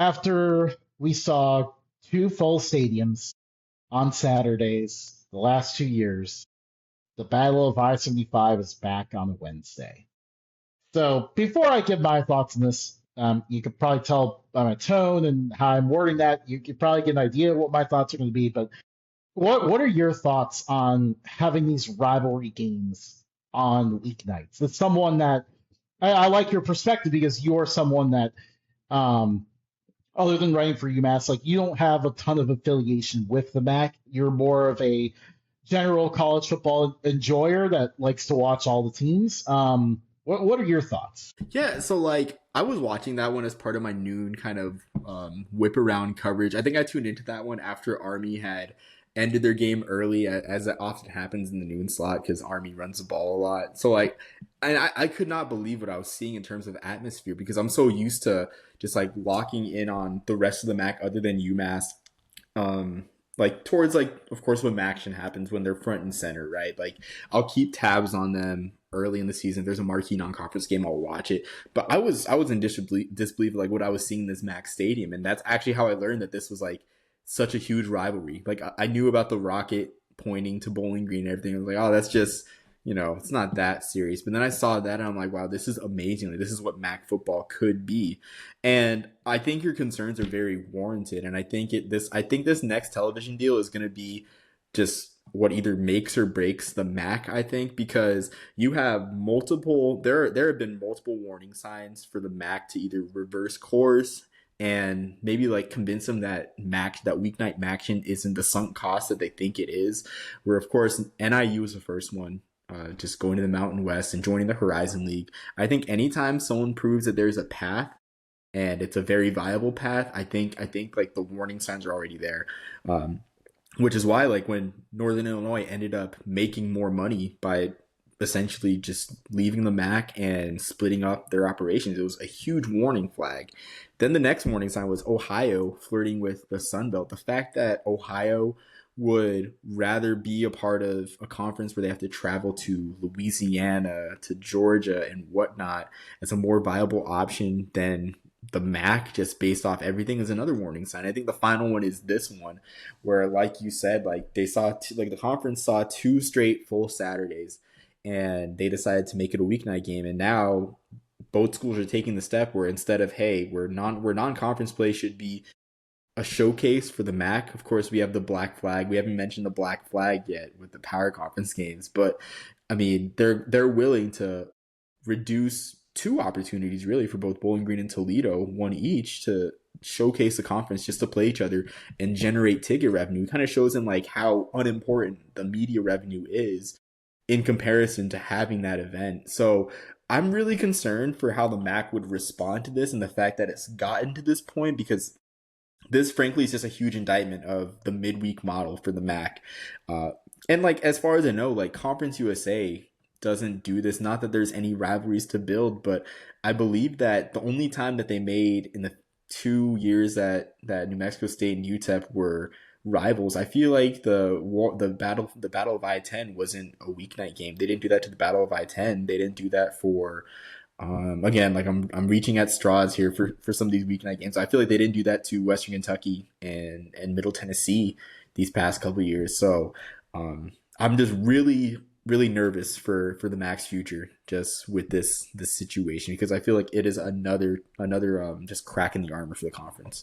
After we saw two full stadiums on Saturdays the last 2 years, the Battle of I-75 is back on a Wednesday. So before I give my thoughts on this, you could probably tell by my tone and how I'm wording that, you could probably get an idea of what my thoughts are going to be. But what are your thoughts on having these rivalry games on weeknights? It's someone that I like your perspective because you're someone that um, other than writing for UMass, like you don't have a ton of affiliation with the MAC. You're more of a general college football enjoyer that likes to watch all the teams. What are your thoughts? Yeah, so like I was watching that one as part of my noon kind of whip around coverage. I think I tuned into that one after Army had ended their game early, as it often happens in the noon slot because Army runs the ball a lot. So like, and I could not believe what I was seeing in terms of atmosphere because I'm so used to just like locking in on the rest of the MAC other than UMass. Like towards like of course when action happens when they're front and center, right? Like I'll keep tabs on them early in the season. If there's a marquee non-conference game, I'll watch it. But I was in disbelief like what I was seeing in this Mac Stadium, and that's actually how I learned that this was like such a huge rivalry. Like I knew about the Rocket pointing to Bowling Green and everything. I was like, oh, that's just it's not that serious. But then I saw that and I'm like, wow, this is amazing. Like, this is what Mac football could be. And I think your concerns are very warranted. And I think this next television deal is going to be just what either makes or breaks the MAC, I think, because you have there have been multiple warning signs for the MAC to either reverse course and maybe like convince them that weeknight action isn't the sunk cost that they think it is. Where of course NIU was the first one, just going to the Mountain West and joining the Horizon League. I think anytime someone proves that there's a path and it's a very viable path, I think like the warning signs are already there. Which is why like when Northern Illinois ended up making more money by essentially just leaving the MAC and splitting up their operations, it was a huge warning flag. Then the next warning sign was Ohio flirting with the Sun Belt. The fact that Ohio would rather be a part of a conference where they have to travel to Louisiana, to Georgia, and whatnot as a more viable option than the MAC, just based off everything, is another warning sign. I think the final one is this one, where, like you said, like they saw, like the conference saw two straight full Saturdays, and they decided to make it a weeknight game, and now both schools are taking the step where instead of we're non-conference play should be a showcase for the MAC. Of course, we have the black flag. We haven't mentioned the black flag yet with the power conference games, but I mean, they're willing to reduce two opportunities really for both Bowling Green and Toledo, one each, to showcase the conference just to play each other and generate ticket revenue. It kind of shows them like how unimportant the media revenue is in comparison to having that event. So I'm really concerned for how the MAC would respond to this and the fact that it's gotten to this point, because this frankly is just a huge indictment of the midweek model for the MAC. And like as far as I know, like Conference USA doesn't do this. Not that there's any rivalries to build, but I believe that the only time that they made in the 2 years that New Mexico State and UTEP were rivals, I feel like the battle of I-10 wasn't a weeknight game. They didn't do that to the Battle of I-10. They didn't do that for again, like I'm reaching at straws here for some of these weeknight games. I feel like they didn't do that to Western Kentucky and Middle Tennessee these past couple of years. So I'm just really nervous for the Mac's future just with this situation, because I feel like it is another just crack in the armor for the conference.